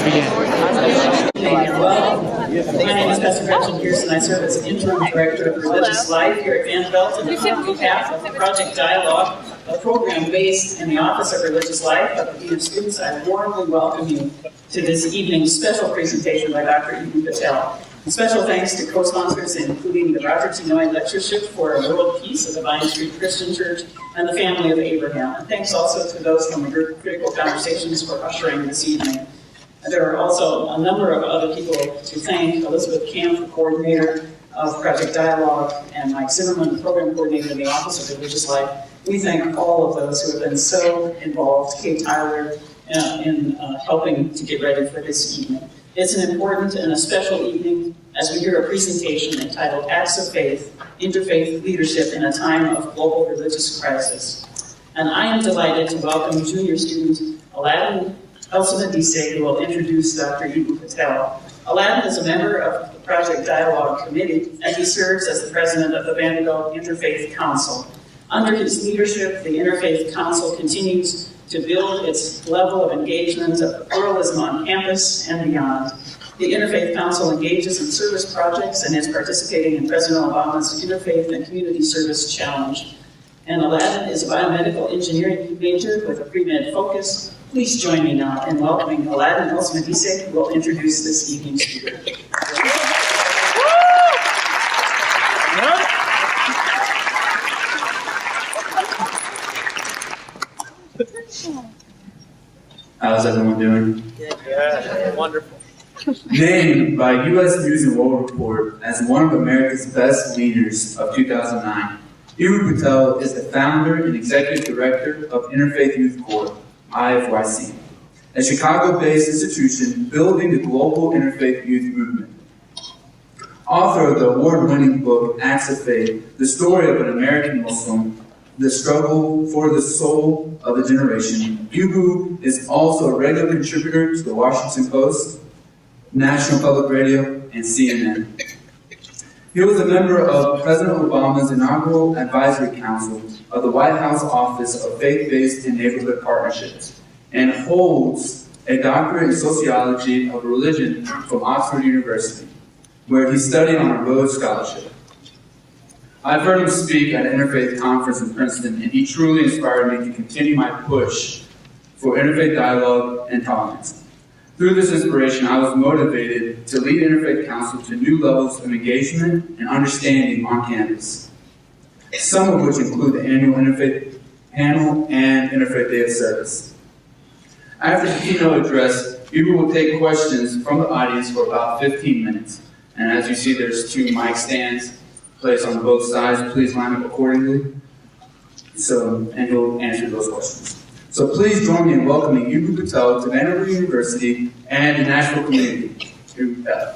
My name is Pastor Gretchen Pearson. I serve as Interim Director of Religious Life here at Vanderbilt, and on behalf of Project Dialogue, a program based in the Office of Religious Life of the Dean of Students, I warmly welcome you to this evening's special presentation by Dr. Eboo Patel. Special thanks to co-sponsors, including the Roger T. Noy Lectureship for World Peace of the Vine Street Christian Church and the Family of Abraham. And thanks also to those from the group Critical Conversations for ushering this evening. And there are also a number of other people to thank: Elizabeth Camp, the coordinator of Project Dialogue, and Mike Zimmerman, the program coordinator in the Office of Religious Life. We thank all of those who have been so involved, Kate Tyler, in helping to get ready for this evening. It's an important and a special evening as we hear a presentation entitled Acts of Faith, Interfaith Leadership in a Time of Global Religious Crisis. And I am delighted to welcome junior student Aladdin Elsa-Medise, who will introduce Dr. Eboo Patel. Aladdin is a member of the Project Dialogue Committee, and he serves as the president of the Vanderbilt Interfaith Council. Under his leadership, the Interfaith Council continues to build its level of engagement of pluralism on campus and beyond. The Interfaith Council engages in service projects and is participating in President Obama's Interfaith and Community Service Challenge. And Aladdin is a biomedical engineering major with a pre-med focus. Please join me now in welcoming Aladdin Elsa-Medise, who will introduce this evening's speaker. How's everyone doing? Yeah, wonderful. Named by U.S. News and World Report as one of America's best leaders of 2009, Eboo Patel is the founder and executive director of Interfaith Youth Corps, IFYC, a Chicago-based institution building the global interfaith youth movement. Author of the award-winning book, Acts of Faith, the story of an American Muslim, the struggle for the soul of a generation, Eboo is also a regular contributor to the Washington Post, National Public Radio, and CNN. He was a member of President Obama's inaugural advisory council of the White House Office of Faith-Based and Neighborhood Partnerships, and holds a doctorate in sociology of religion from Oxford University, where he studied on a Rhodes Scholarship. I've heard him speak at an interfaith conference in Princeton, and he truly inspired me to continue my push for interfaith dialogue and tolerance. Through this inspiration, I was motivated to lead Interfaith Council to new levels of engagement and understanding on campus, some of which include the annual Interfaith Panel and Interfaith Day of Service. After the keynote address, Eboo will take questions from the audience for about 15 minutes. And as you see, there's 2 mic stands placed on both sides. Please line up accordingly. And he'll answer those questions. So please join me in welcoming Eboo Patel to Vanderbilt University and the Nashville community. Eboo Patel.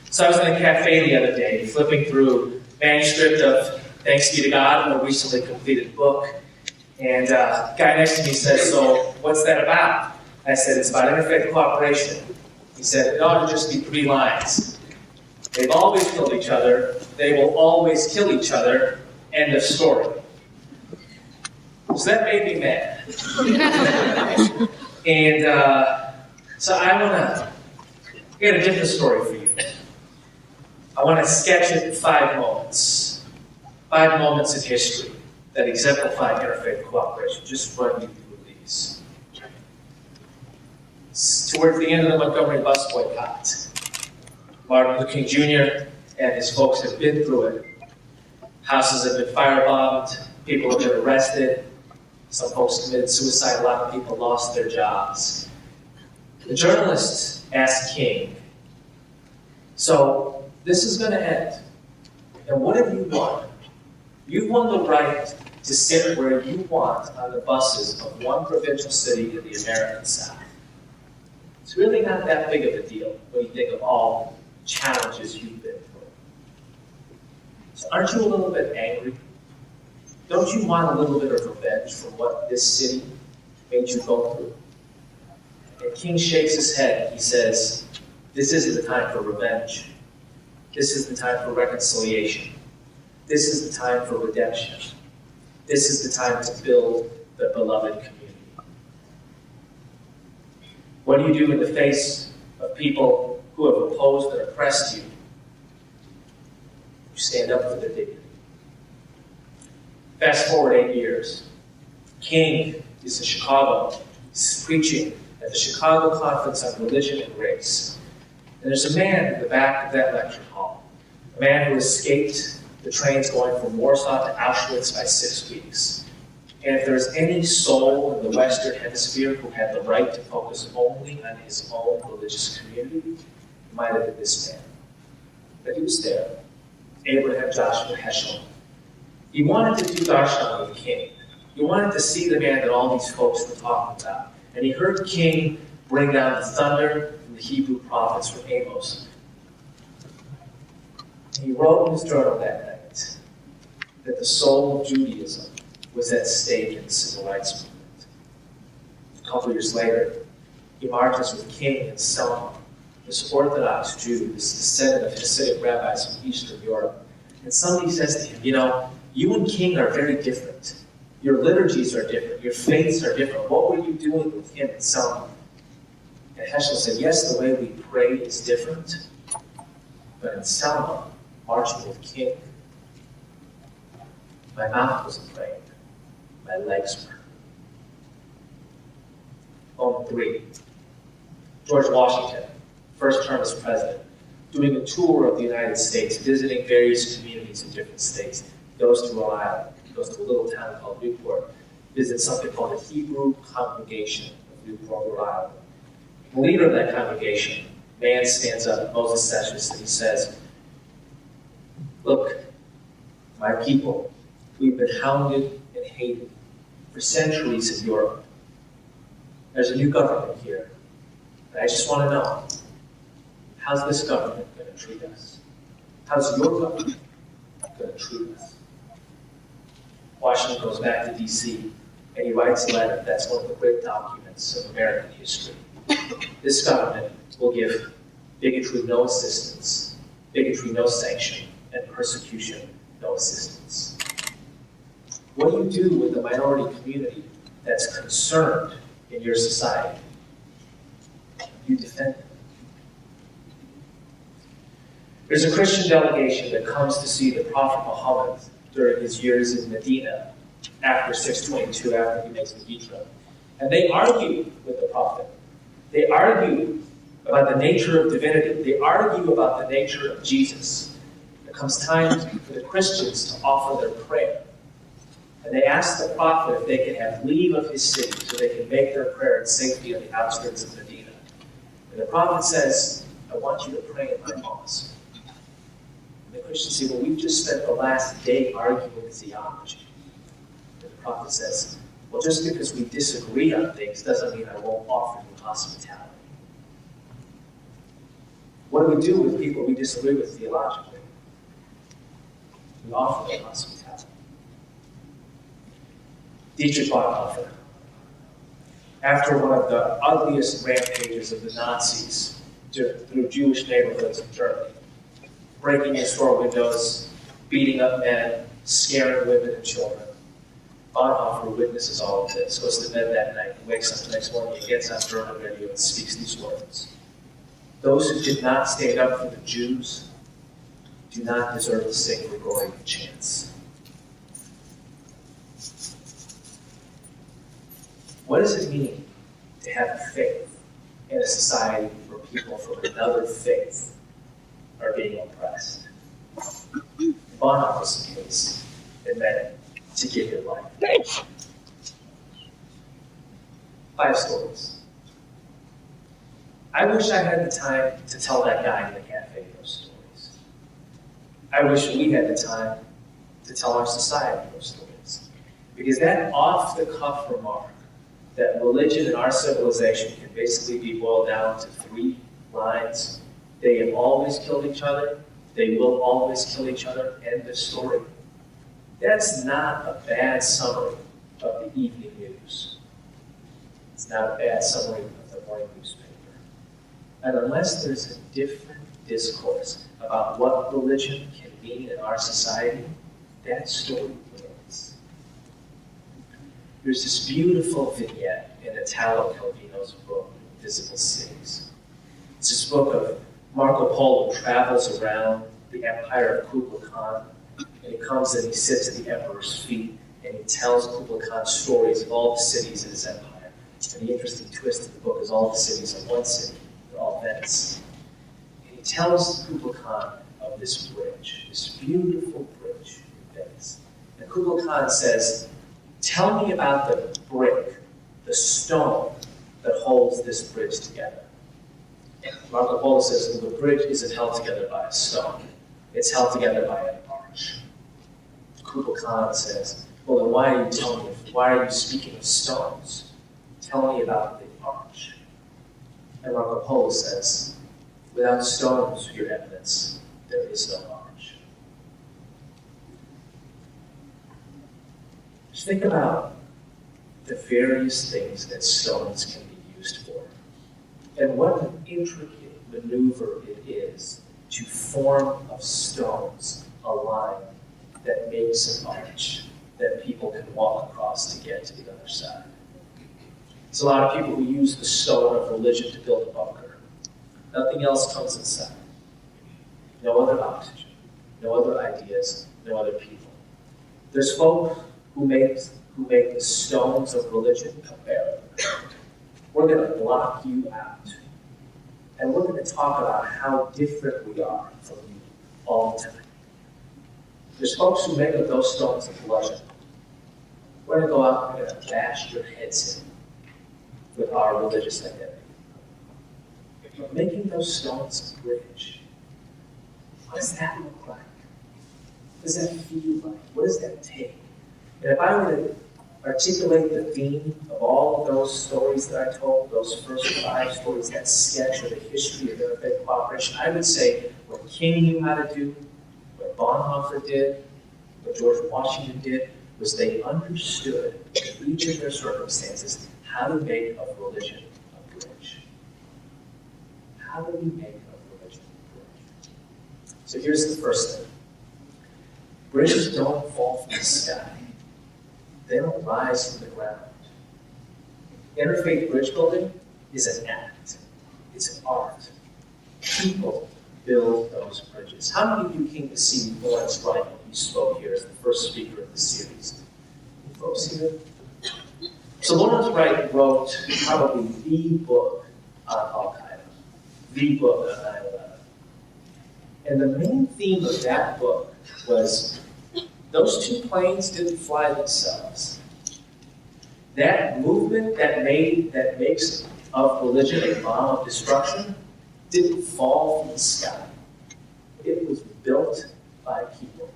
So I was in a cafe the other day, flipping through manuscript of Thanks Be to God, a recently completed book. And a guy next to me said, "So what's that about?" I said, "It's about interfaith cooperation." He said, "It ought to just be 3 lines. They've always killed each other. They will always kill each other. End of story." So that made me mad. And so I got a different story for you. I want to sketch it in 5 moments. 5 moments in history that exemplify interfaith cooperation. Just run you through these. Towards the end of the Montgomery bus boycott, Martin Luther King Jr. and his folks have been through it. Houses have been firebombed, people have been arrested, some folks committed suicide, a lot of people lost their jobs. The journalists asked King, "So this is going to end, and what have you won? You've won the right to sit where you want on the buses of one provincial city in the American South. It's really not that big of a deal when you think of all the challenges you've been through. So aren't you a little bit angry? Don't you want a little bit of revenge for what this city made you go through?" And King shakes his head. He says, "This isn't the time for revenge. This is the time for reconciliation. This is the time for redemption. This is the time to build the beloved community. What do you do in the face of people who have opposed and oppressed you? You stand up for their dignity. Fast forward 8 years. King is in Chicago. He's preaching at the Chicago Conference on Religion and Race. And there's a man in the back of that lecture hall, a man who escaped the trains going from Warsaw to Auschwitz by 6 weeks. And if there's any soul in the Western Hemisphere who had the right to focus only on his own religious community, it might have been this man. But he was there, Abraham Joshua Heschel. He wanted to do Darshan with King. He wanted to see the man that all these folks were talking about. And he heard King bring down the thunder from the Hebrew prophets from Amos. And he wrote in his journal that night that the soul of Judaism was at stake in the civil rights movement. A couple years later, he marches with King and Selma, this Orthodox Jew, this descendant of Hasidic rabbis from Eastern Europe. And somebody says to him, you and King are very different. Your liturgies are different. Your faiths are different. What were you doing with him and Selma? And Heschel said, yes, the way we pray is different. But in Selma, marching with King, my mouth wasn't praying. My legs were. Moment 3. George Washington, first term as president, doing a tour of the United States, visiting various communities in different states. Goes to Rhode Island, goes to a little town called Newport, visits something called the Hebrew Congregation of Newport, Rhode Island. The leader of that congregation, man stands up, Moses Sessions, and he says, look, my people, we've been hounded and hated for centuries in Europe. There's a new government here. And I just want to know, how's this government going to treat us? How's your government going to treat us? Washington goes back to D.C. and he writes a letter that's one of the great documents of American history. This government will give bigotry no assistance, bigotry no sanction, and persecution no assistance. What do you do with the minority community that's concerned in your society? You defend them. There's a Christian delegation that comes to see the Prophet Muhammad during his years in Medina after 622, after he makes the hijrah. And they argue with the Prophet. They argue about the nature of divinity. They argue about the nature of Jesus. It comes time for the Christians to offer their prayer. And they ask the Prophet if they can have leave of his city so they can make their prayer in safety on the outskirts of Medina. And the Prophet says, I want you to pray in my mosque. And the Christians say, well, we've just spent the last day arguing theology. And the Prophet says, well, just because we disagree on things doesn't mean I won't offer you hospitality. What do we do with people we disagree with theologically? We offer them hospitality. Dietrich Bonhoeffer, after one of the ugliest rampages of the Nazis through Jewish neighborhoods in Germany, breaking in store windows, beating up men, scaring women and children, Bonhoeffer witnesses all of this, goes to bed that night, wakes up the next morning, and gets on German radio and speaks these words. Those who did not stand up for the Jews do not deserve the same Gregorian chants. What does it mean to have faith in a society where people from another faith are being oppressed? In Bonhoeffer's case, it meant to give your life. 5 stories. I wish I had the time to tell that guy in the cafe those stories. I wish we had the time to tell our society those stories. Because that off-the-cuff remark that religion and our civilization can basically be boiled down to 3 lines. They have always killed each other. They will always kill each other. End of story. That's not a bad summary of the evening news. It's not a bad summary of the morning newspaper. And unless there's a different discourse about what religion can mean in our society, that story wins. There's this beautiful vignette in Italo Calvino's book, Invisible Cities. It's this book of Marco Polo travels around the empire of Kublai Khan, and he comes and he sits at the emperor's feet, and he tells Kublai Khan stories of all the cities in his empire. And the interesting twist of the book is all the cities are one city, they're all Venice. And he tells Kublai Khan of this bridge, this beautiful bridge in Venice. And Kublai Khan says, tell me about the brick, the stone that holds this bridge together. And Marco Polo says, well, the bridge isn't held together by a stone. It's held together by an arch. Kublai Khan says, well, then why are you speaking of stones? Tell me about the arch. And Marco Polo says, without stones, Your Eminence, there is no arch. Just think about the various things that stones can be used for, and what an intricate maneuver it is to form of stones a line that makes an arch that people can walk across to get to the other side. There's a lot of people who use the stone of religion to build a bunker. Nothing else comes inside. No other oxygen, no other ideas, no other people. There's folk who make the stones of religion a barrier. We're going to block you out. And we're going to talk about how different we are from you all the time. There's folks who make of those stones a bludgeon. We're going to go out and we're going to bash your heads in with our religious identity. But making those stones a bridge, what does that look like? What does that feel like? What does that take? And if I were to articulate the theme of all of those stories that I told, those first 5 stories, that sketch of the history of interfaith cooperation, I would say what King knew how to do, what Bonhoeffer did, what George Washington did, was they understood in each of their circumstances how to make of religion a bridge. How do we make of religion a bridge? So here's the first thing. Bridges don't fall from the sky. They don't rise from the ground. Interfaith bridge building is an act. It's an art. People build those bridges. How many of you came to see Lawrence Wright when he spoke here as the first speaker of the series? You folks here? So Lawrence Wright wrote probably the book on Al-Qaeda, the book on 9/11. And the main theme of that book was those 2 planes didn't fly themselves. That movement that makes of religion a bomb of destruction didn't fall from the sky. It was built by people.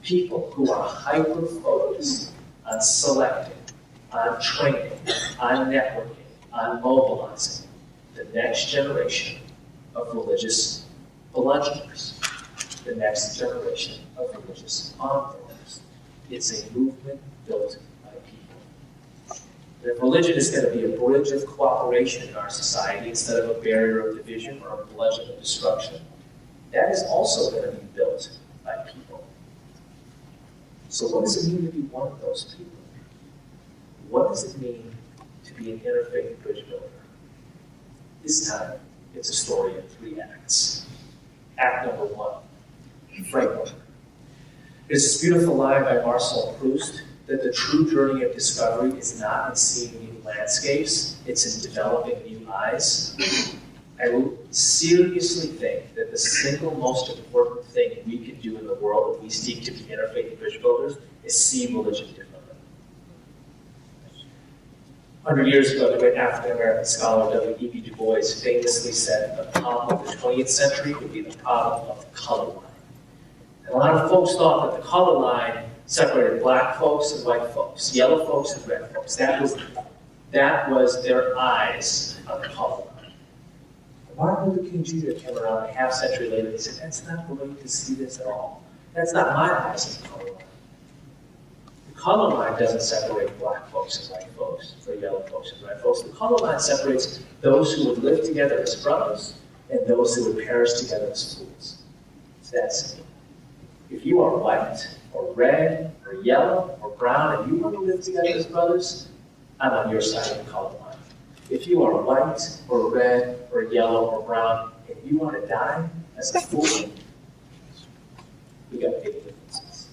People who are hyper-focused on selecting, on training, on networking, on mobilizing the next generation of religious bludgeoners, the next generation of religious envoys. It's a movement built by people. And if religion is going to be a bridge of cooperation in our society instead of a barrier of division or a bludgeon of destruction, that is also going to be built by people. So what does it mean to be one of those people? What does it mean to be an interfaith bridge builder? This time, it's a story of 3 acts. Act number 1, framework. There's this beautiful line by Marcel Proust that the true journey of discovery is not in seeing new landscapes, it's in developing new eyes. I will seriously think that the single most important thing we can do in the world when we seek to be interfaith bridge builders is see religion differently. 100 years ago, the great African-American scholar W.E.B. Du Bois famously said the problem of the 20th century would be the problem of the color line. And a lot of folks thought that the color line separated black folks and white folks, yellow folks and red folks. That was their eyes on the color line. Martin Luther King Jr. came around a half century later and he said, that's not the way to see this at all. That's not my eyes on the color line. The color line doesn't separate black folks and white folks, or yellow folks and red folks. The color line separates those who would live together as brothers and those who would perish together as fools. It's that simple. If you are white, or red, or yellow, or brown, and you want to live together as brothers, I'm on your side of the color line. If you are white, or red, or yellow, or brown, and you want to die as a fool, we got big differences.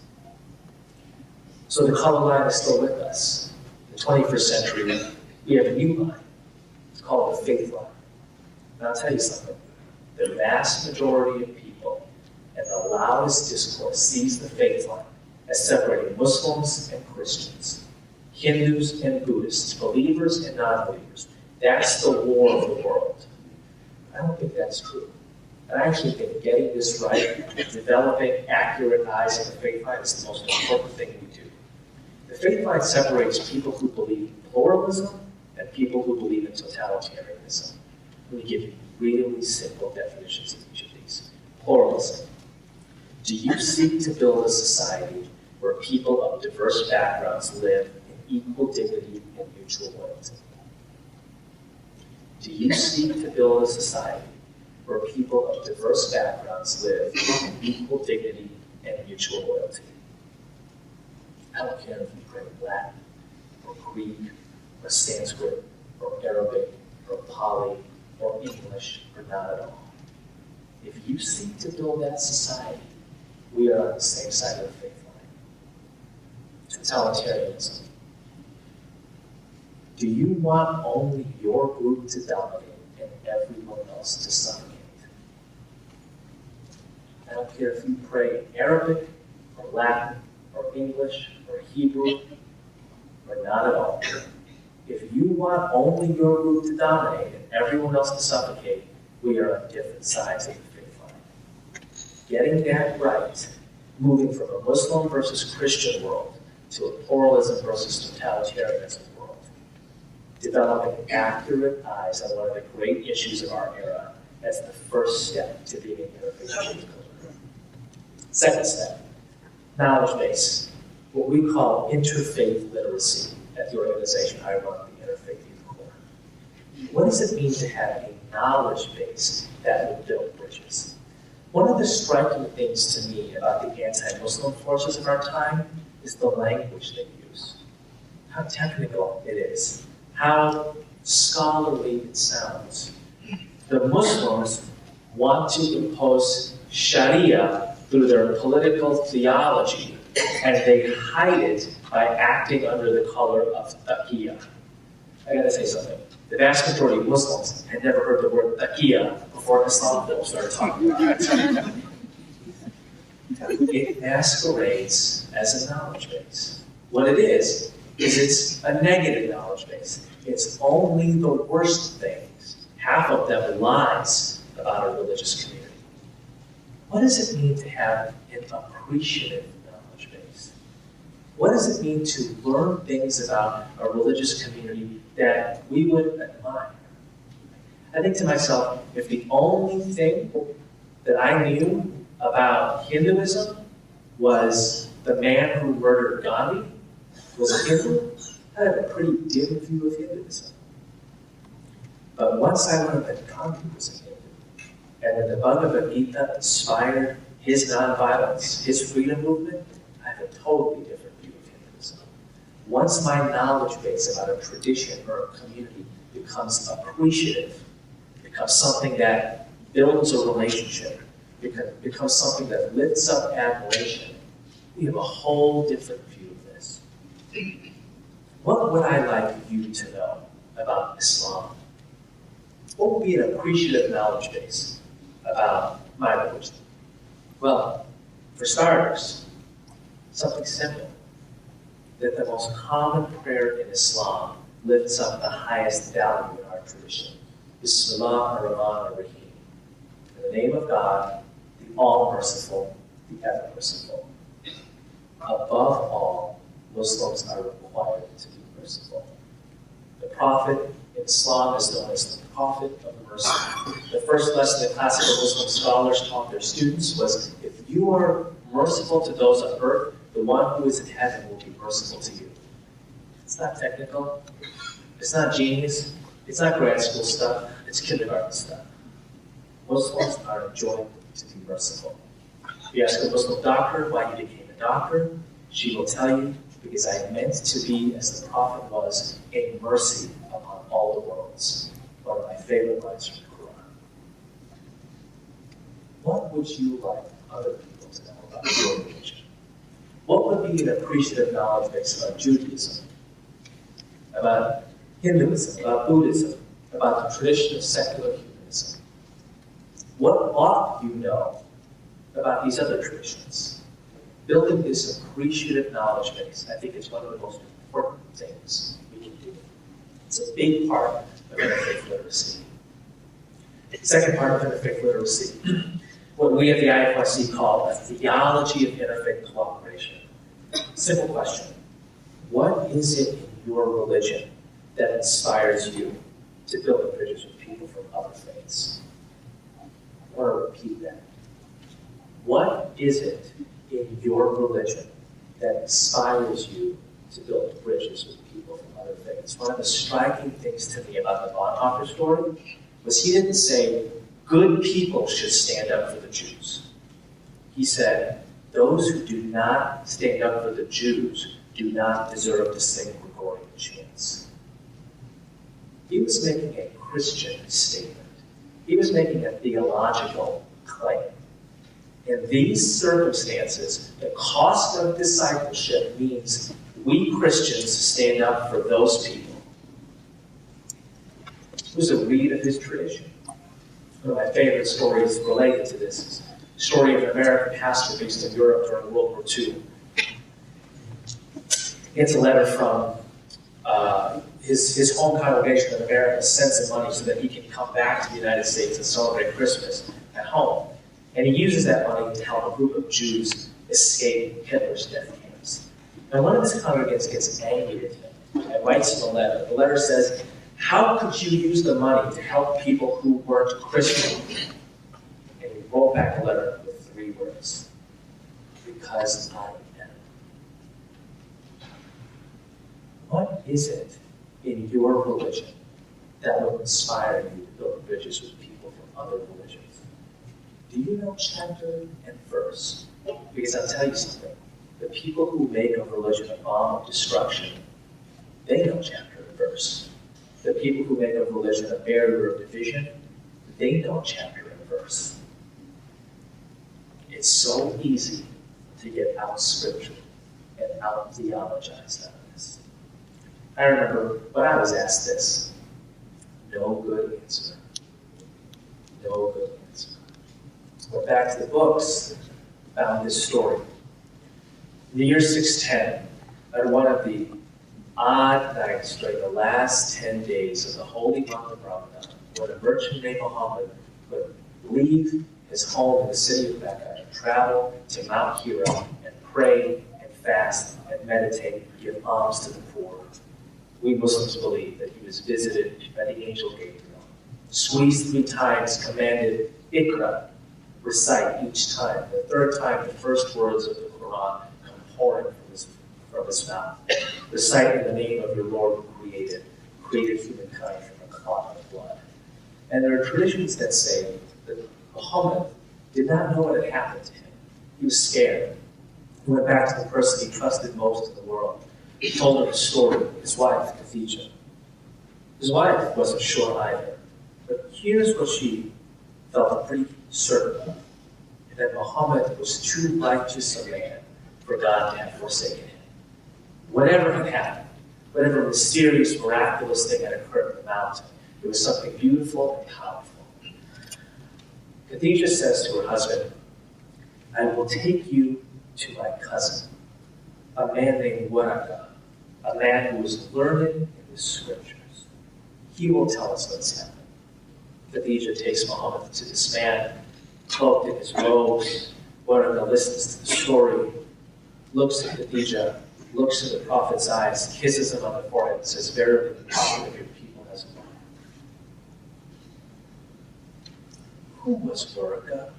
So the color line is still with us. In the 21st century, we have a new line. It's called the faith line. And I'll tell you something. The vast majority of people and the loudest discourse sees the faith line as separating Muslims and Christians, Hindus and Buddhists, believers and non-believers. That's the war of the world. I don't think that's true. And I actually think getting this right, developing accurate eyes on the faith line is the most important thing we do. The faith line separates people who believe in pluralism and people who believe in totalitarianism. Let me give you really simple definitions of each of these. Pluralism. Do you seek to build a society where people of diverse backgrounds live in equal dignity and mutual loyalty? Do you seek to build a society where people of diverse backgrounds live in equal dignity and mutual loyalty? I don't care if you pray Latin, or Greek, or Sanskrit, or Arabic, or Pali, or English, or not at all. If you seek to build that society, we are on the same side of the faith line. Totalitarianism. Do you want only your group to dominate and everyone else to suffocate? I don't care if you pray Arabic, or Latin, or English, or Hebrew, or not at all. If you want only your group to dominate and everyone else to suffocate, we are on different sides of the faith line. Getting that right, moving from a Muslim versus Christian world to a pluralism versus totalitarianism world, developing accurate eyes on one of the great issues of our era as the first step to being an interfaith culture. Second step, knowledge base, what we call interfaith literacy at the organization I run, the Interfaith Youth Corps. What does it mean to have a knowledge base that will build bridges? One of the striking things to me about the anti-Muslim forces of our time is the language they use. How technical it is, how scholarly it sounds. The Muslims want to impose Sharia through their political theology, and they hide it by acting under the color of taqiyya. I gotta say something. The vast majority of Muslims had never heard the word taqiyya before Islam people started talking about it. It masquerades as a knowledge base. What it is it's a negative knowledge base. It's only the worst things, half of them lies about a religious community. What does it mean to have an appreciative knowledge base? What does it mean to learn things about a religious community that we would admire? I think to myself, if the only thing that I knew about Hinduism was the man who murdered Gandhi was a Hindu, I had a pretty dim view of Hinduism. But once I learned that Gandhi was a Hindu, and that the Bhagavad Gita inspired his nonviolence, his freedom movement, I have a totally different view of Hinduism. Once my knowledge base about a tradition or a community becomes appreciative, becomes something that builds a relationship, becomes something that lifts up admiration, we have a whole different view of this. What would I like you to know about Islam? What would be an appreciative knowledge base about my religion? Well, for starters, something simple. That the most common prayer in Islam lifts up the highest value in our tradition. Bismillah ar-Rahman ar-Rahim. In the name of God, the all-merciful, the ever-merciful. Above all, Muslims are required to be merciful. The Prophet in Islam is known as the Prophet of Mercy. The first lesson that classical Muslim scholars taught their students was, if you are merciful to those on earth, the one who is in heaven will be merciful to you. It's not technical. It's not genius. It's not grad school stuff. It's kindergarten stuff. Muslims are enjoined to be merciful. If you ask a Muslim doctor why he became a doctor, she will tell you, because I meant to be, as the Prophet was, a mercy upon all the worlds. One of my favorite lines from the Quran. What would you like other people to know about your religion? What would be an appreciative knowledge base about Judaism, about Hinduism, about Buddhism, about the tradition of secular humanism? What ought you know about these other traditions? Building this appreciative knowledge base, I think, is one of the most important things we can do. It's a big part of interfaith literacy. The second part of interfaith literacy, what we at the IFRC call a theology of interfaith cooperation. Simple question. What is it in your religion that inspires you to build bridges with people from other faiths? I want to repeat that. What is it in your religion that inspires you to build bridges with people from other faiths? One of the striking things to me about the Bonhoeffer story was he didn't say, good people should stand up for the Jews. He said, those who do not stand up for the Jews do not deserve to sing Gregorian chants. He was making a Christian statement. He was making a theological claim. In these circumstances, the cost of discipleship means we Christians stand up for those people. It was a read of his tradition. One of my favorite stories related to this is the story of an American pastor based in Europe during World War II. He gets a letter from his home congregation in America, sends him money so that he can come back to the United States and celebrate Christmas at home. And he uses that money to help a group of Jews escape Hitler's death camps. And one of his congregants gets angry at him and writes him a letter. The letter says, how could you use the money to help people who weren't Christian? And he wrote back a letter with 3 words. Because I am. What is it in your religion that will inspire you to build bridges with people from other religions? Do you know chapter and verse? Because I'll tell you something. The people who make a religion a bomb of destruction, they know chapter and verse. The people who make a religion a barrier of division, they know chapter and verse. It's so easy to get out scripture and out theologized out of this. I remember when I was asked this, no good answer. No good answer. Went back to the books, found this story. In the year 610, at one of the odd nights during the last 10 days of the holy month of Ramadan, when a merchant named Muhammad would leave his home in the city of Mecca and travel to Mount Hira and pray and fast and meditate and give alms to the poor, we Muslims believe that he was visited by the angel Gabriel, squeezed 3 times, commanded, Iqra, recite each time. The 3rd time, the first words of the Quran come pouring from his mouth. Recite in the name of your Lord who created humankind from a clot of blood. And there are traditions that say that Muhammad did not know what had happened to him. He was scared. He went back to the person he trusted most in the world. He told her his story, his wife, Khadijah. His wife wasn't sure either. But here's what she felt pretty certain of, that Muhammad was too righteous a man for God to have forsaken him. Whatever had happened, whatever mysterious, miraculous thing had occurred in the mountain, it was something beautiful and powerful. Khadijah says to her husband, I will take you to my cousin, a man named Waraka, a man who is learned in the scriptures. He will tell us what's happened. Khadijah takes Muhammad to this man, cloaked in his robes. Waraka listens to the story, looks at Khadijah, looks in the prophet's eyes, kisses him on the forehead, and says, verily, the prophet of your people has gone. Who was Waraka?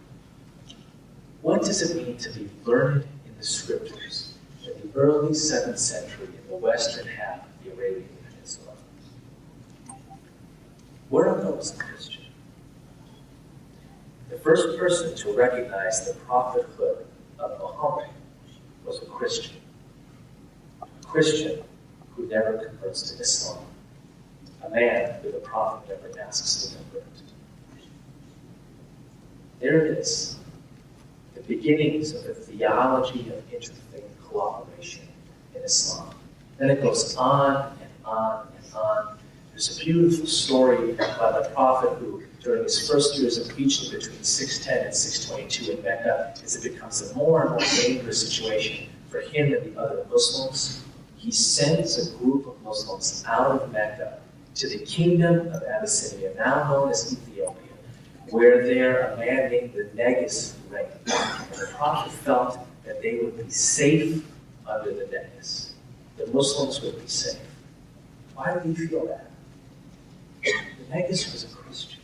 What does it mean to be learned in the scriptures in the early 7th century in the western half of the Arabian Peninsula? Waraka was a Christian. first person to recognize the prophethood of Muhammad was a Christian. A Christian who never converts to Islam. A man who the prophet never asks to convert. There it is. The beginnings of the theology of interfaith cooperation in Islam. Then it goes on and on and on. There's a beautiful story about the prophet who, during his first years of preaching between 610 and 622 in Mecca, as it becomes a more and more dangerous situation for him and the other Muslims, he sends a group of Muslims out of Mecca to the kingdom of Abyssinia, now known as Ethiopia, where there a man named the Negus reigned. And the prophet felt that they would be safe under the Negus. The Muslims would be safe. Why did he feel that? The Negus was a Christian.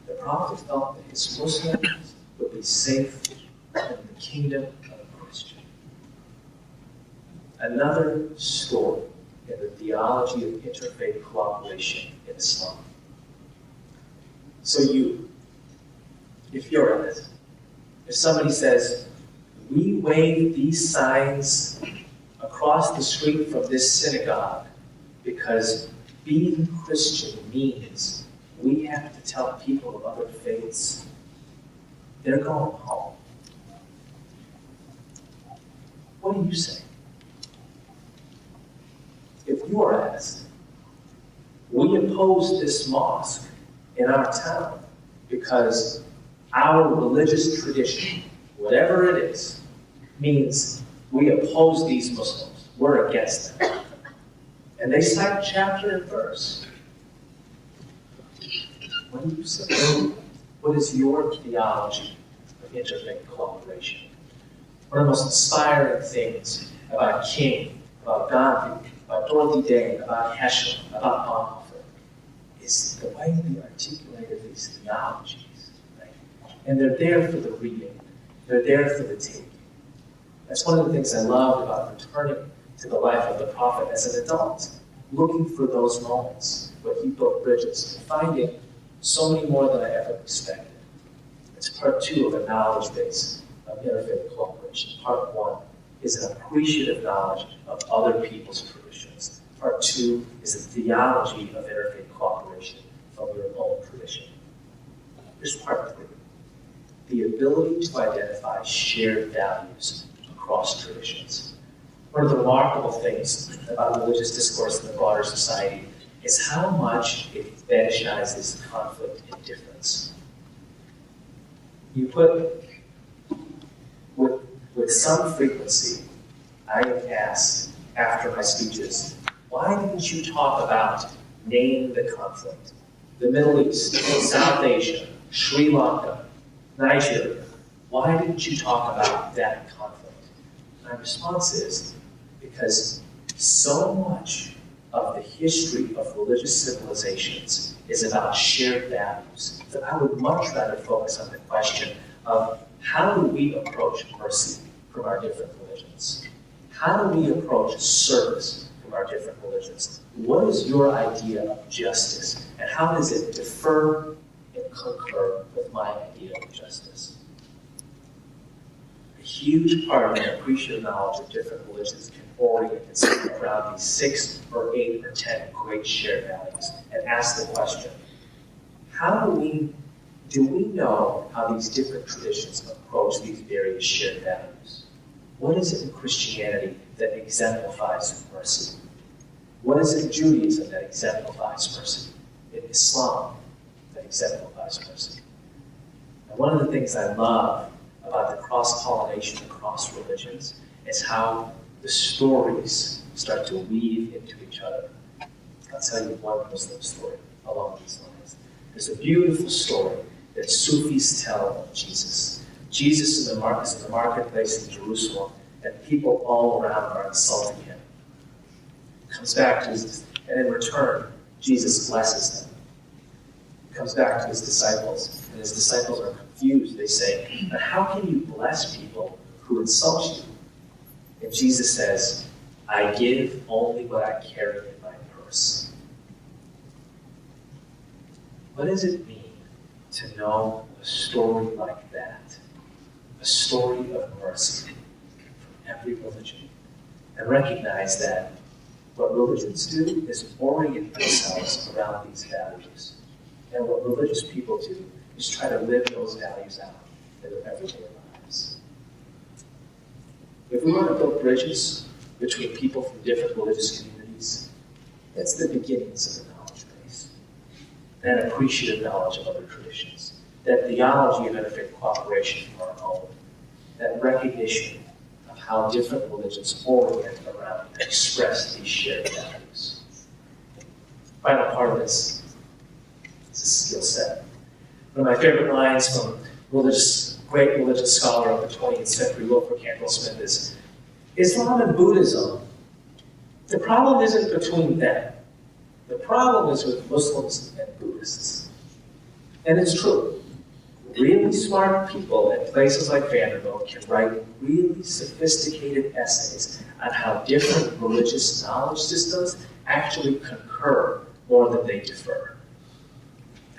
The prophet felt that his Muslims would be safe in the kingdom of a Christian. Another story in the theology of interfaith cooperation in Islam. So if you're in it, if somebody says, we wave these signs across the street from this synagogue because being Christian means we have to tell people of other faiths, they're going home. What do you say? If you are asked, we oppose this mosque in our town because our religious tradition, whatever it is, means we oppose these Muslims. We're against them. And they cite chapter and verse. What do you say? What is your theology of interfaith cooperation? One of the most inspiring things about King, about Gandhi, about Dorothy Day, about Heschel, about Bonhoeffer, is the way they articulated these theologies. Right? And they're there for the reading. They're there for the taking. That's one of the things I loved about returning to the life of the prophet as an adult, looking for those moments where he built bridges and finding so many more than I ever expected. It's part 2 of a knowledge base of interfaith cooperation. Part 1 is an appreciative knowledge of other people's traditions. Part 2 is a theology of interfaith cooperation from your own tradition. Here's part 3. The ability to identify shared values across traditions. One of the remarkable things about religious discourse in the broader society is how much it fetishizes conflict and difference. You put, with some frequency, I am asked after my speeches, why didn't you talk about name the conflict? The Middle East, South Asia, Sri Lanka, Nigeria. Why didn't you talk about that conflict? My response is, because so much of the history of religious civilizations is about shared values, that I would much rather focus on the question of how do we approach mercy from our different religions? How do we approach service from our different religions? What is your idea of justice, and how does it differ and concur with my idea of justice? A huge part of an appreciative knowledge of different religions can orient itself around these 6 or 8 or 10 great shared values and ask the question, do we know how these different traditions approach these various shared values? What is it in Christianity that exemplifies mercy? What is it in Judaism that exemplifies mercy? In Islam that exemplifies mercy? And one of the things I love about the cross-pollination across religions is how the stories start to weave into each other. I'll tell you one Muslim story along these lines. There's a beautiful story that Sufis tell of Jesus. Jesus is in the marketplace in Jerusalem, and people all around are insulting him. He comes back to and in return, Jesus blesses them. He comes back to his disciples, and his disciples are confused. They say, "But how can you bless people who insult you?" And Jesus says, "I give only what I carry in my purse." What does it mean to know a story like that, a story of mercy from every religion, and recognize that what religions do is orient themselves around these values. And what religious people do is try to live those values out in their everyday lives. If we want to build bridges between people from different religious communities, that's the beginnings of the knowledge base. That appreciative knowledge of other traditions, that theology of interfaith cooperation from our own, that recognition of how different religions orient around and express these shared values. Final part of this is a skill set. One of my favorite lines from great religious scholar of the 20th century, Wilfred Cantwell Smith, is Islam and Buddhism, the problem isn't between them. The problem is with Muslims and Buddhists. And it's true. Really smart people at places like Vanderbilt can write really sophisticated essays on how different religious knowledge systems actually concur more than they differ.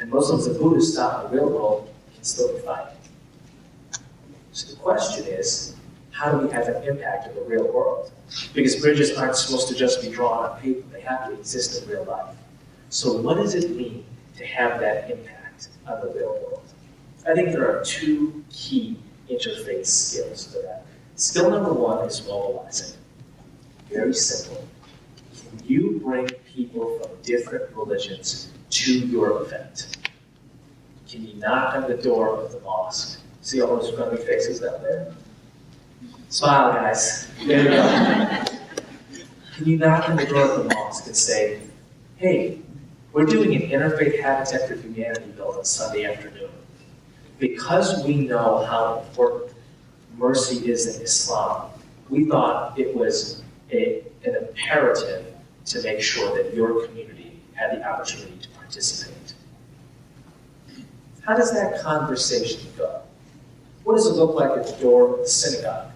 And Muslims and Buddhists out in the real world can still be fighting. So the question is, how do we have an impact in the real world? Because bridges aren't supposed to just be drawn on paper, they have to exist in real life. So what does it mean to have that impact on the real world? I think there are two key interfaith skills to that. Skill number one is mobilizing. Very simple. Can you bring people from different religions to your event? Can you knock on the door of the mosque? See all those friendly faces out there? Smile, guys. There you go. Can you knock on the door of the mosque and say, hey, we're doing an Interfaith Habitat for Humanity build on Sunday afternoon. Because we know how important mercy is in Islam, we thought it was an imperative to make sure that your community had the opportunity to participate. How does that conversation go? What does it look like at the door of the synagogue?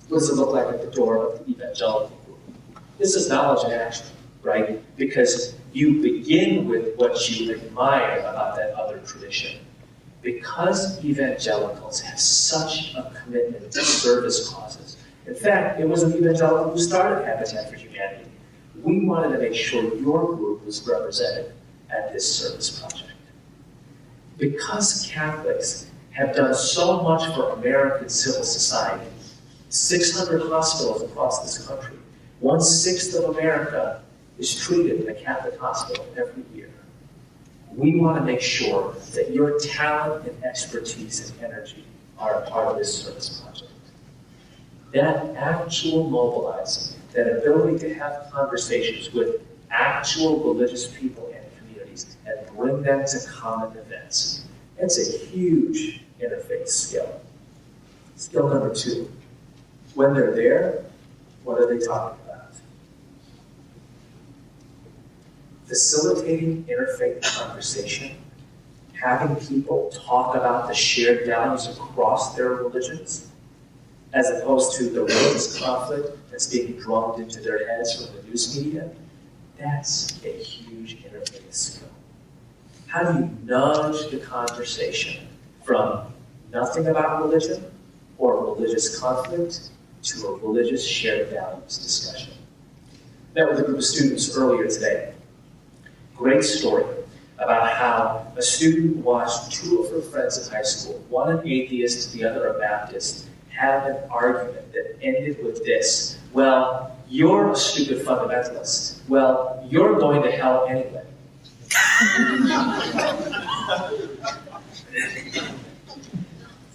What does it look like at the door of the evangelical group? This is knowledge in action, right? Because you begin with what you admire about that other tradition. Because evangelicals have such a commitment to service causes. In fact, it was an evangelical who started Habitat for Humanity. We wanted to make sure your group was represented at this service project. Because Catholics have done so much for American civil society, 600 hospitals across this country, 1/6 of America is treated in a Catholic hospital every year. We want to make sure that your talent and expertise and energy are a part of this service project. That actual mobilizing, that ability to have conversations with actual religious people and communities and bring them to common events, that's a huge interfaith skill. Skill number two, when they're there, what are they talking about? Facilitating interfaith conversation, having people talk about the shared values across their religions, as opposed to the religious conflict that's being drummed into their heads from the news media, that's a huge interfaith skill. How do you nudge the conversation from nothing about religion or religious conflict to a religious shared values discussion? Met with a group of students earlier today. Great story about how a student watched two of her friends in high school, one an atheist, the other a Baptist, have an argument that ended with this: well, you're a stupid fundamentalist. Well, you're going to hell anyway.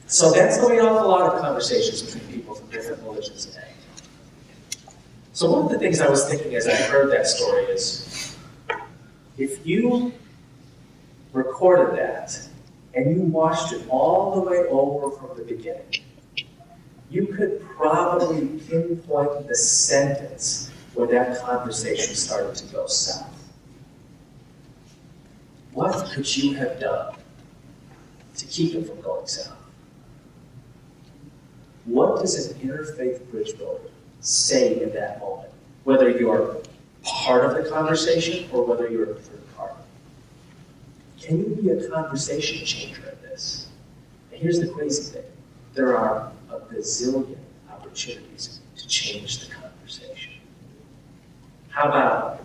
So that's going on a lot of conversations between people from different religions today. So one of the things I was thinking as I heard that story is, if you recorded that and you watched it all the way over from the beginning, you could probably pinpoint the sentence where that conversation started to go south. What could you have done to keep it from going south? What does an interfaith bridge builder say in that moment? Whether you're part of the conversation or whether you're a third party. Can you be a conversation changer in this? And here's the crazy thing. There are a gazillion opportunities to change the conversation. How about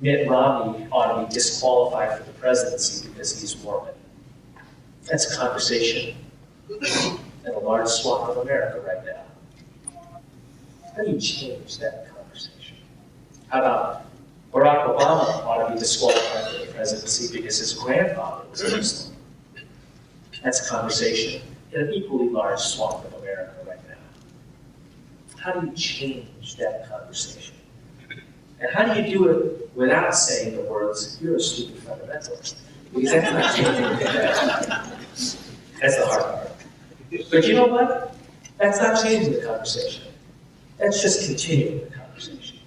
Mitt Romney ought to be disqualified for the presidency because he's Mormon? That's a conversation in a large swath of America right now. How do you change that conversation? How about Barack Obama ought to be disqualified for the presidency because his grandfather was a Muslim? That's a conversation in an equally large swath of America right now. How do you change that conversation? And how do you do it without saying the words, "You're a stupid fundamentalist"? Because that's not changing the That's the hard part. But you know what? That's not changing the conversation. That's just continuing the conversation.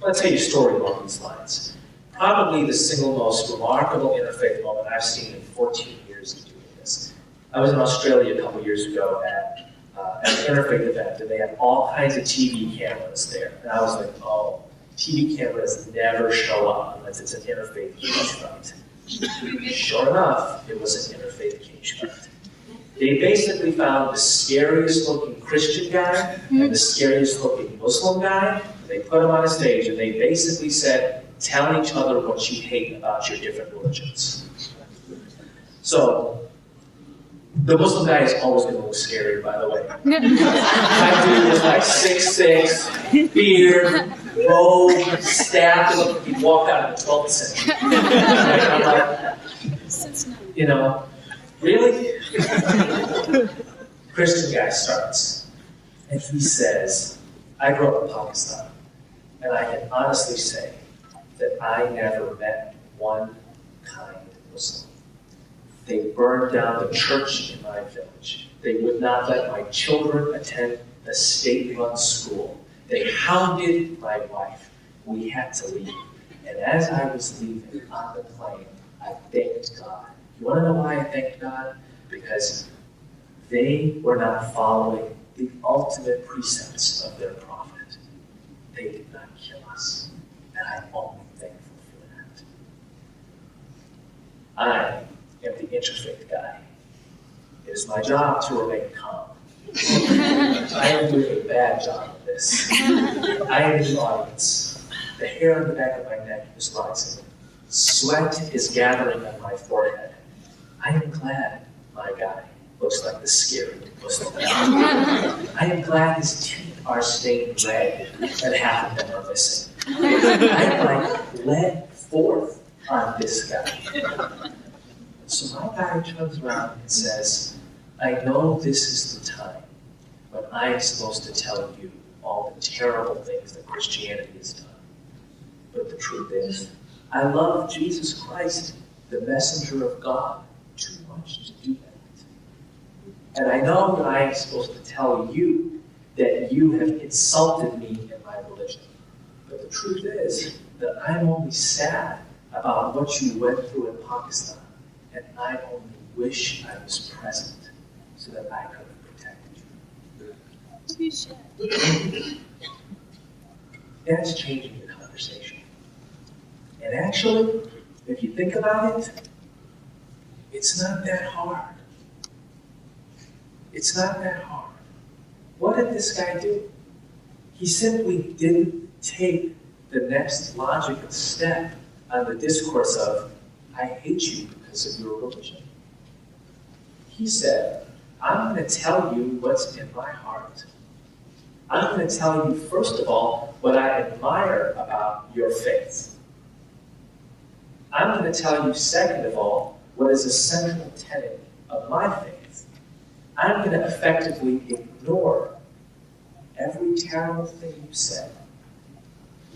I'll tell you a story along these lines. Probably the single most remarkable interfaith moment I've seen in 14 years of doing this. I was in Australia a couple years ago at an interfaith event, and they had all kinds of TV cameras there. And I was like, oh, TV cameras never show up unless it's an interfaith cage fight. Sure enough, it was an interfaith cage fight. They basically found the scariest looking Christian guy and the scariest looking Muslim guy. They put them on a stage and they basically said, tell each other what you hate about your different religions. So, the Muslim guy is always going to look scary, by the way. My dude was like 6'6", beard, robe, staff, and looked like he walked out of the 12th century. I'm like, you know, really? Christian guy starts, and he says, I grew up in Pakistan, and I can honestly say that I never met one kind Muslim. They burned down the church in my village. They would not let my children attend the state-run school. They hounded my wife. We had to leave. And as I was leaving on the plane, I thanked God. You want to know why I thanked God? Because they were not following the ultimate precepts of their prophet. They did not kill us. And I'm only thankful for that. I am the interfaith guy. It is my job to remain calm. I am doing a bad job of this. I am in the audience. The hair on the back of my neck is rising. Sweat is gathering on my forehead. I am glad my guy looks like the scary Muslim guy. I am glad his teeth are stained red and half of them are missing. I am like led forth on this guy. So my guy turns around and says, I know this is the time when I am supposed to tell you all the terrible things that Christianity has done. But the truth is, I love Jesus Christ, the messenger of God, too much to do that. And I know that I am supposed to tell you that you have insulted me in my religion. But the truth is that I'm only sad about what you went through in Pakistan. And I only wish I was present so that I could have protected you. That's changing the conversation. And actually, if you think about it, it's not that hard. It's not that hard. What did this guy do? He simply didn't take the next logical step on the discourse of, I hate you because of your religion. He said, I'm going to tell you what's in my heart. I'm going to tell you, first of all, what I admire about your faith. I'm going to tell you, second of all, what is a central tenet of my faith. I'm going to effectively ignore every terrible thing you said.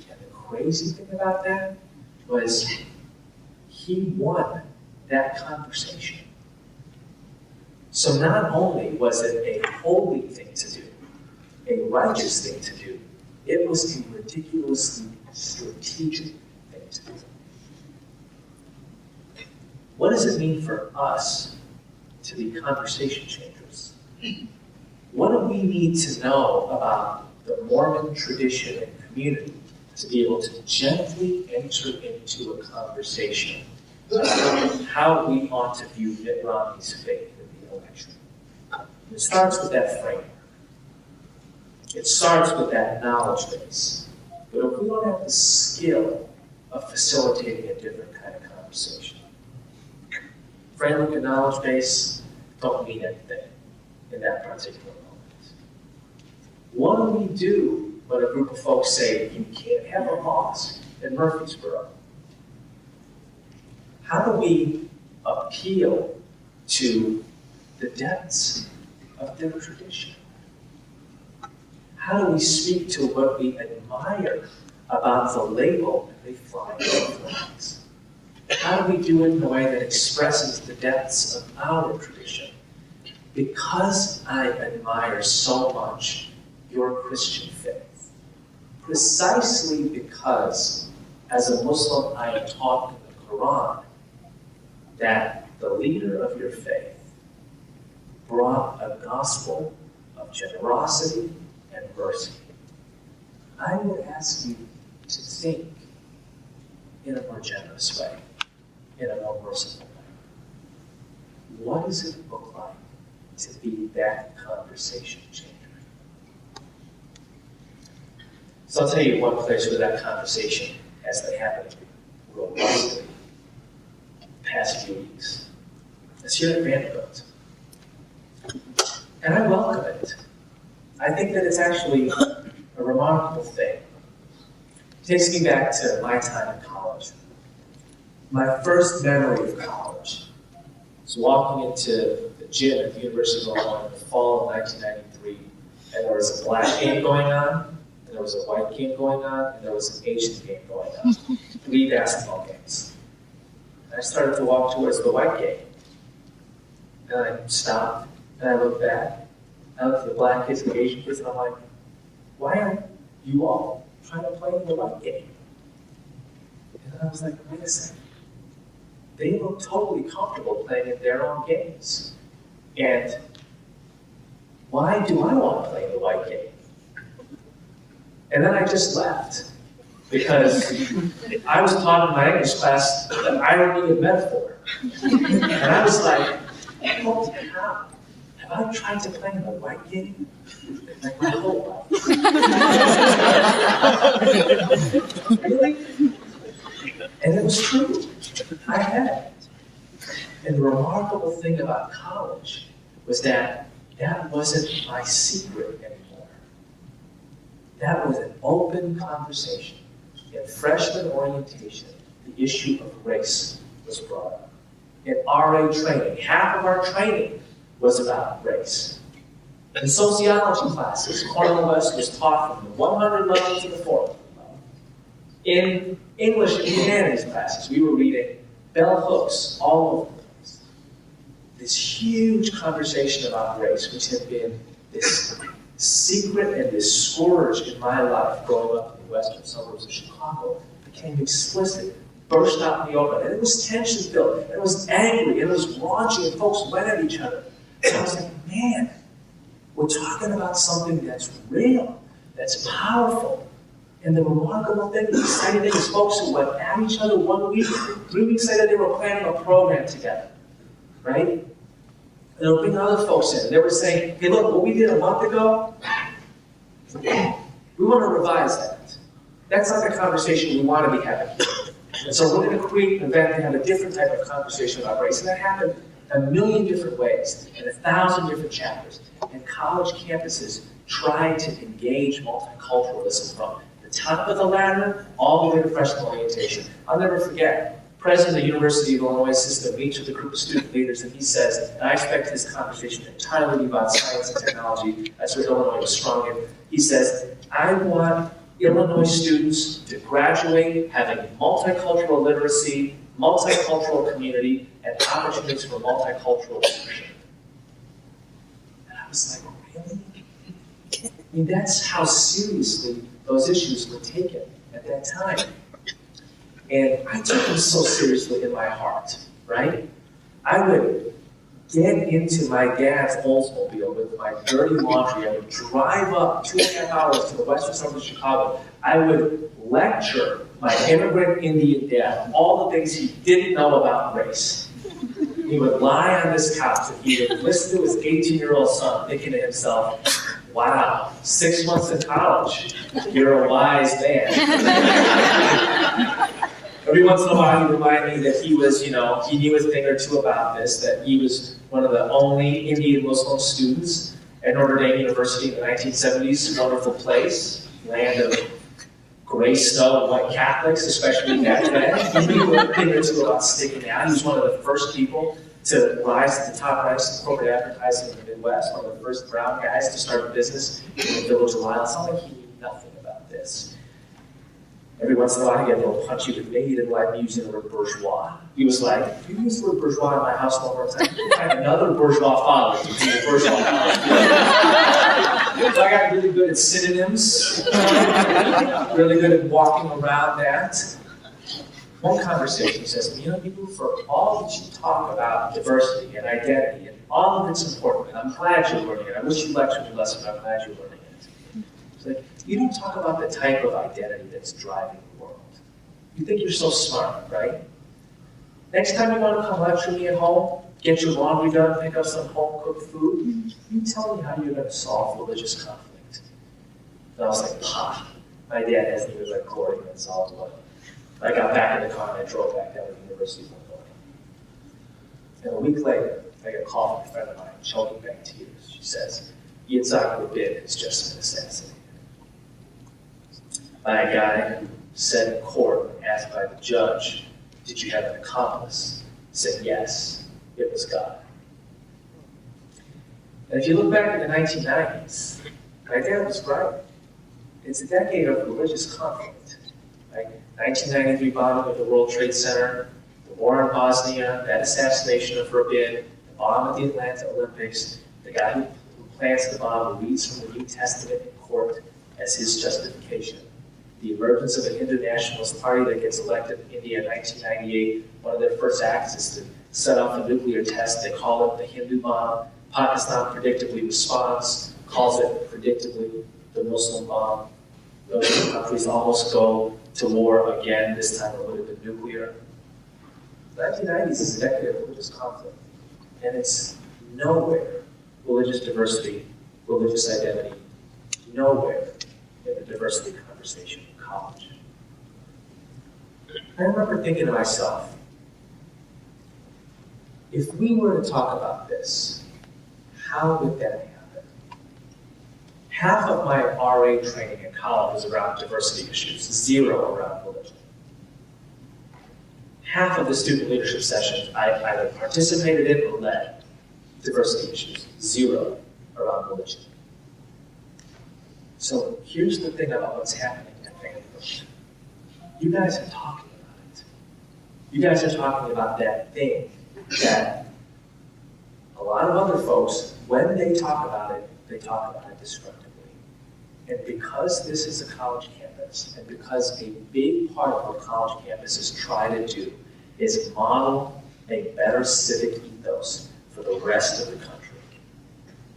And the crazy thing about that was he won that conversation. So not only was it a holy thing to do, a righteous thing to do, it was a ridiculously strategic thing to do. What does it mean for us to be conversation changers? What do we need to know about the Mormon tradition and community to be able to gently enter into a conversation how we ought to view Mitt Romney's faith in the election. It starts with that framework. It starts with that knowledge base. But if we don't have the skill of facilitating a different kind of conversation, framework and knowledge base don't mean anything in that particular moment. What do we do when a group of folks say, you can't have a mosque in Murfreesboro? How do we appeal to the depths of their tradition? How do we speak to what we admire about the label that they fly their flags? How do we do it in a way that expresses the depths of our tradition? Because I admire so much your Christian faith, precisely because as a Muslim I am taught in the Quran that the leader of your faith brought a gospel of generosity and mercy. I would ask you to think in a more generous way, in a more merciful way. What does it look like to be that conversation changer? So I'll tell you one place where that conversation has been happening robustly the past few weeks. It's here at Vanderbilt. And I welcome it. I think that it's actually a remarkable thing. It takes me back to my time in college. My first memory of college was walking into the gym at the University of Illinois in the fall of 1993, and there was a black game going on, and there was a white game going on, and there was an Asian game going on. 3 basketball games. And I started to walk towards the white game. And I stopped, and I looked back. I looked at the black kids and the Asian kids, and I'm like, why aren't you all trying to play in the white game? And I was like, wait a second. They look totally comfortable playing in their own games. And why do I want to play in the white game? And then I just left. Because I was taught in my English class that irony of metaphor. And I was like, holy cow. Have I tried to play in the white game? Like my whole life. Really? And it was true. I had. And the remarkable thing about college was that that wasn't my secret anymore. That was an open conversation. In freshman orientation, the issue of race was brought up. In RA training, half of our training was about race. In sociology classes, Cornell West was taught from the 100 level to the 400 level. In English and humanities classes, we were reading bell hooks all over the place. This huge conversation about race, which had been this secret and this scourge in my life growing up in the western suburbs of Chicago, became explicit, burst out in the open. And it was tension-filled, and it was angry, and it was raunchy, and folks went at each other. And I was like, man, we're talking about something that's real, that's powerful. And the remarkable thing, the exciting thing is folks who went at each other 1 week, 3 weeks later they were planning a program together, right? And they were bringing other folks in. They were saying, hey, look, what we did a month ago, we want to revise that. That's not the conversation we want to be having. And so we're going to create an event to have a different type of conversation about race. And that happened a million different ways, in 1,000 different chapters. And college campuses tried to engage multiculturalism from the top of the ladder all the way to freshman orientation. I'll never forget, President of the University of Illinois system meets with a group of student leaders, and he says, and I expect this conversation entirely to be about science and technology. That's where Illinois was strong in. He says, I want Illinois students to graduate having multicultural literacy, multicultural community, and opportunities for multicultural leadership. And I was like, really? I mean, that's how seriously those issues were taken at that time. And I took them so seriously in my heart, right? I would get into my dad's Oldsmobile with my dirty laundry. I would drive up 2.5 hours to the western suburbs of Chicago. I would lecture My immigrant Indian dad, all the things he didn't know about race. He would lie on this couch and he would listen to his 18-year-old son thinking to himself, wow, 6 months in college, you're a wise man. Every once in a while, he reminded me that he was, he knew a thing or two about this, that he was one of the only Indian Muslim students at Notre Dame University in the 1970s, wonderful place, land of gray snow and white Catholics, especially back then. He knew a thing or two about sticking out. He was one of the first people to rise to the top ranks of corporate advertising in the Midwest, one of the first brown guys to start a business in the Village of Lyle. It's not like he knew nothing about this. Every once in a while, he'd get a little punchy with me. He didn't like me using the word bourgeois. He was like, if you use the word bourgeois in my house one more time, you find another bourgeois father to be a bourgeois father. So I got really good at synonyms, really good at walking around that. One conversation, he says, Eboo, for all that you talk about diversity and identity, and all of it's important, and I'm glad you're learning it. I wish you lectured me less, but I'm glad you're learning it. It's like, you don't talk about the type of identity that's driving the world. You think you're so smart, right? Next time you want to come lecture me at home, get your laundry done, pick up some home-cooked food, you tell me how you're going to solve religious conflict. And I was like, Pop, my dad hasn't even read Glory and solved one. I got back in the car and I drove back down to the University of Illinois. And a week later, I get a call from a friend of mine, choking back tears. She says, Yitzhak Rabin has just been assassinated. By a guy who said in court, when asked by the judge, did you have an accomplice? Said yes, it was God. And if you look back at the 1990s, my dad was right. It's a decade of religious conflict. Right? 1993 bombing of the World Trade Center, the war in Bosnia, that assassination of Rabin, the bomb at the Atlanta Olympics, the guy who plants the bomb who reads from the New Testament in court as his justification. The emergence of a Hindu nationalist party that gets elected in India in 1998, one of their first acts is to set off a nuclear test. They call it the Hindu bomb. Pakistan predictably responds, calls it predictably the Muslim bomb. Those two countries almost go to war again, this time it would have been nuclear. The 1990s is a decade of religious conflict, and it's nowhere religious diversity, religious identity, nowhere in the diversity conversation in college. I remember thinking to myself, if we were to talk about this, how would that happen? Half of my RA training in college was around diversity issues, 0 around religion. Half of the student leadership sessions I either participated in or led diversity issues, 0 around religion. So here's the thing about what's happening at Vanderbilt. You guys are talking about it. You guys are talking about that thing that a lot of other folks, when they talk about it, they talk about it destructively. And because this is a college campus, and because a big part of what college campuses try to do is model a better civic ethos for the rest of the country.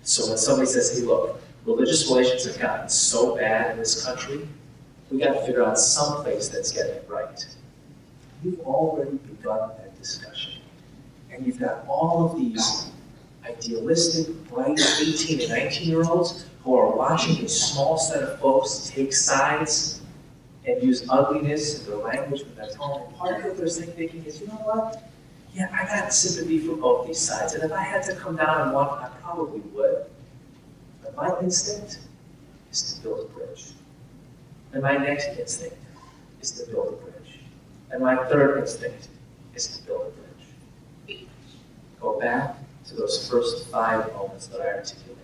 So when somebody says, hey look, religious relations have gotten so bad in this country, we got to figure out some place that's getting it right. You've already begun that discussion. And you've got all of these idealistic, bright 18 and 19-year-olds who are watching a small set of folks take sides and use ugliness in their language with their tone. And part of what they're thinking is, you know what? Yeah, I got sympathy for both these sides. And if I had to come down on one, I probably would. But my instinct is to build a bridge. And my next instinct is to build a bridge. And my third instinct is to build a bridge. Go back to those first 5 moments that I articulated.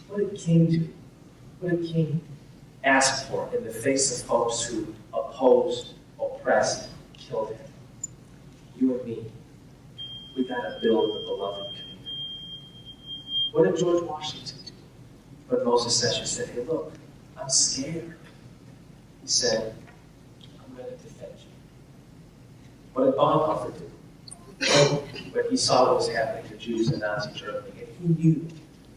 What did King do? What did King ask for in the face of folks who opposed, oppressed, killed him? You and me, we gotta build the beloved community. What did George Washington do? When Moses Sessions said, hey look, I'm scared. He said, I'm gonna defend you. What did Bonhoeffer do? When he saw what was happening to Jews in Nazi Germany, and he knew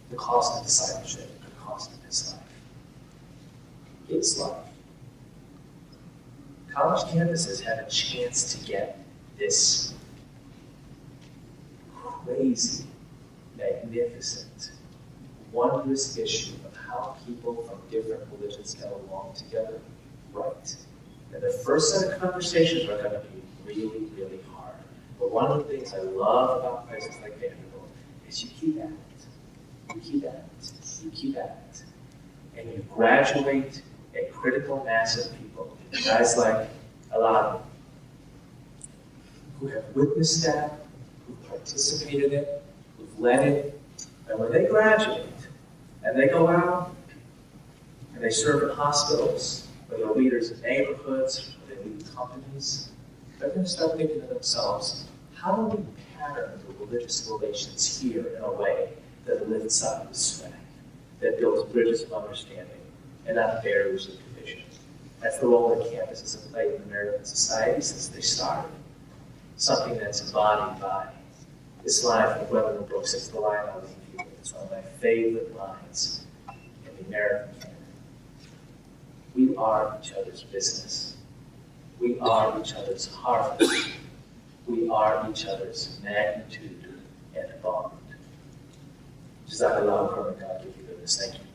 the cost of discipleship could cost him his life. His life. college campuses have a chance to get this crazy, magnificent, wondrous issue of how people from different religions get along together right. And the first set of conversations are going to be really, really hard. But one of the things I love about places like Vanderbilt is you keep at it. You keep at it. You keep at it. And you graduate a critical mass of people, guys like a lot of them, who have witnessed that, who've participated in it, who've led it, and when they graduate and they go out and they serve in hospitals, or they're leaders in neighborhoods, or they lead companies, they're going to start thinking to themselves, how do we pattern the religious relations here in a way that lifts up the swag, that builds bridges of understanding, and not barriers of division? That's the role that campuses have played in American society since they started. Something that's embodied by this line from Gwendolyn Brooks. It's the line I'll leave you with. It's one of my favorite lines in the American canon. We are each other's business. We are each other's harvest. We are each other's magnitude and bond. Jazakallah khairan. God give you goodness. Thank you.